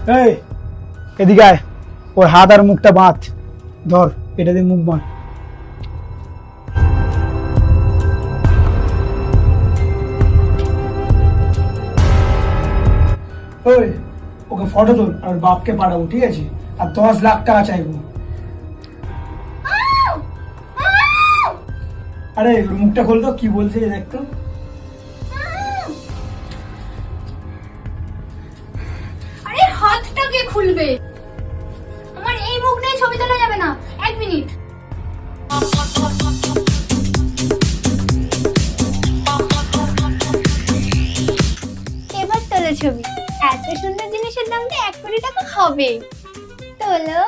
এই এদিকে আয়, ওর হাত আর মুখটা বাঁধ। ধর, এটা দিয়ে মুখ বাঁধ। ওই ওকে ফটো তোল আর ওর বাপকে পাঠাবো, ঠিক আছে? আর 10 লাখ টাকা চাইবো। আরে ওর মুখটা খোল তো, কি বলছে দেখতো। আরে হাতটা কে খুলবে? আমার এই মুখ নিয়ে ছবি তোলা যাবে না। 1 মিনিট। এবার তোলো ছবি। এত সুন্দর জিনিসের দাম তো 1 কোটি টাকা হবে। তোলো।